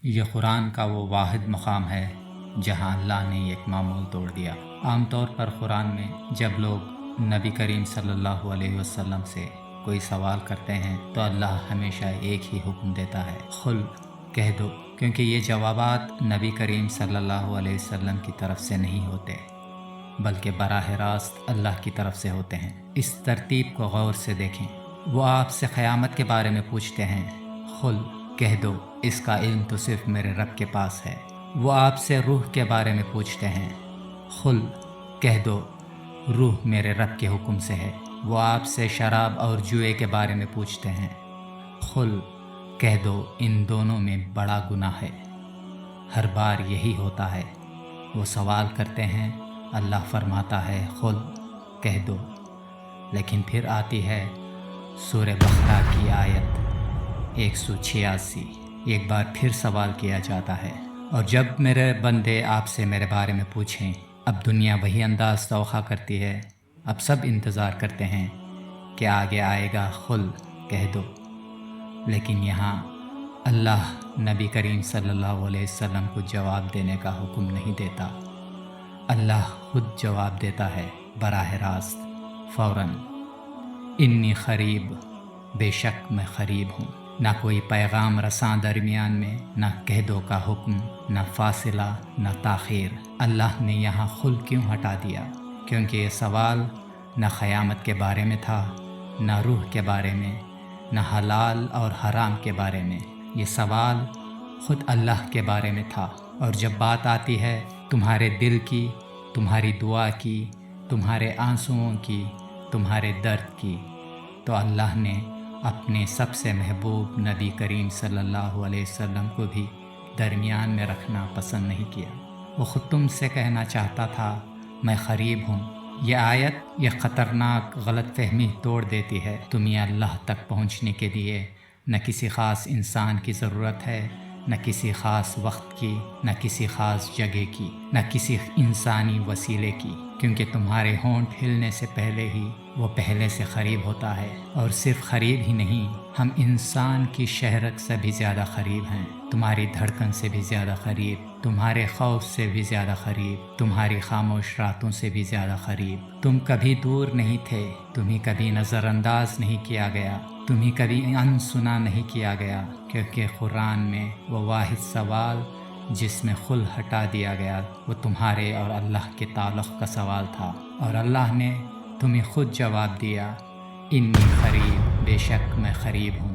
یہ قرآن کا وہ واحد مقام ہے جہاں اللہ نے ایک معمول توڑ دیا۔ عام طور پر قرآن میں جب لوگ نبی کریم صلی اللہ علیہ وسلم سے کوئی سوال کرتے ہیں تو اللہ ہمیشہ ایک ہی حکم دیتا ہے، قل کہہ دو، کیونکہ یہ جوابات نبی کریم صلی اللہ علیہ وسلم کی طرف سے نہیں ہوتے بلکہ براہ راست اللہ کی طرف سے ہوتے ہیں۔ اس ترتیب کو غور سے دیکھیں۔ وہ آپ سے قیامت کے بارے میں پوچھتے ہیں، قل کہہ دو اس کا علم تو صرف میرے رب کے پاس ہے۔ وہ آپ سے روح کے بارے میں پوچھتے ہیں، قل کہہ دو روح میرے رب کے حکم سے ہے۔ وہ آپ سے شراب اور جوئے کے بارے میں پوچھتے ہیں، قل کہہ دو ان دونوں میں بڑا گناہ ہے۔ ہر بار یہی ہوتا ہے، وہ سوال کرتے ہیں، اللہ فرماتا ہے قل کہہ دو، لیکن پھر آتی ہے سورہ بقرہ کی آیت 186، ایک بار پھر سوال کیا جاتا ہے، اور جب میرے بندے آپ سے میرے بارے میں پوچھیں، اب دنیا وہی انداز توقع کرتی ہے، اب سب انتظار کرتے ہیں کہ آگے آئے گا قل کہہ دو، لیکن یہاں اللہ نبی کریم صلی اللہ علیہ وسلم کو جواب دینے کا حکم نہیں دیتا، اللہ خود جواب دیتا ہے براہ راست، فوراً، انی قریب، بے شک میں قریب ہوں۔ نہ کوئی پیغام رساں درمیان میں، نہ کہہ دو کا حکم، نہ فاصلہ، نہ تاخیر۔ اللہ نے یہاں قل کیوں ہٹا دیا؟ کیونکہ یہ سوال نہ قیامت کے بارے میں تھا، نہ روح کے بارے میں، نہ حلال اور حرام کے بارے میں، یہ سوال خود اللہ کے بارے میں تھا۔ اور جب بات آتی ہے تمہارے دل کی، تمہاری دعا کی، تمہارے آنسوؤں کی، تمہارے درد کی، تو اللہ نے اپنے سب سے محبوب نبی کریم صلی اللہ علیہ وسلم کو بھی درمیان میں رکھنا پسند نہیں کیا۔ وہ خود تم سے کہنا چاہتا تھا میں قریب ہوں۔ یہ آیت یہ خطرناک غلط فہمی توڑ دیتی ہے، تمہیں اللہ تک پہنچنے کے لیے نہ کسی خاص انسان کی ضرورت ہے، نہ کسی خاص وقت کی، نہ کسی خاص جگہ کی، نہ کسی انسانی وسیلے کی، کیونکہ تمہارے ہونٹ ہلنے سے پہلے ہی وہ پہلے سے قریب ہوتا ہے۔ اور صرف قریب ہی نہیں، ہم انسان کی شہرت سے بھی زیادہ قریب ہیں، تمہاری دھڑکن سے بھی زیادہ قریب، تمہارے خوف سے بھی زیادہ قریب، تمہاری خاموش راتوں سے بھی زیادہ قریب۔ تم کبھی دور نہیں تھے، تمہیں کبھی نظر انداز نہیں کیا گیا، تمہیں کبھی انسنا نہیں کیا گیا، کیونکہ قرآن میں وہ واحد سوال جس میں قل ہٹا دیا گیا وہ تمہارے اور اللہ کے تعلق کا سوال تھا، اور اللہ نے تمہیں خود جواب دیا، انی قریب، بے شک میں قریب ہوں۔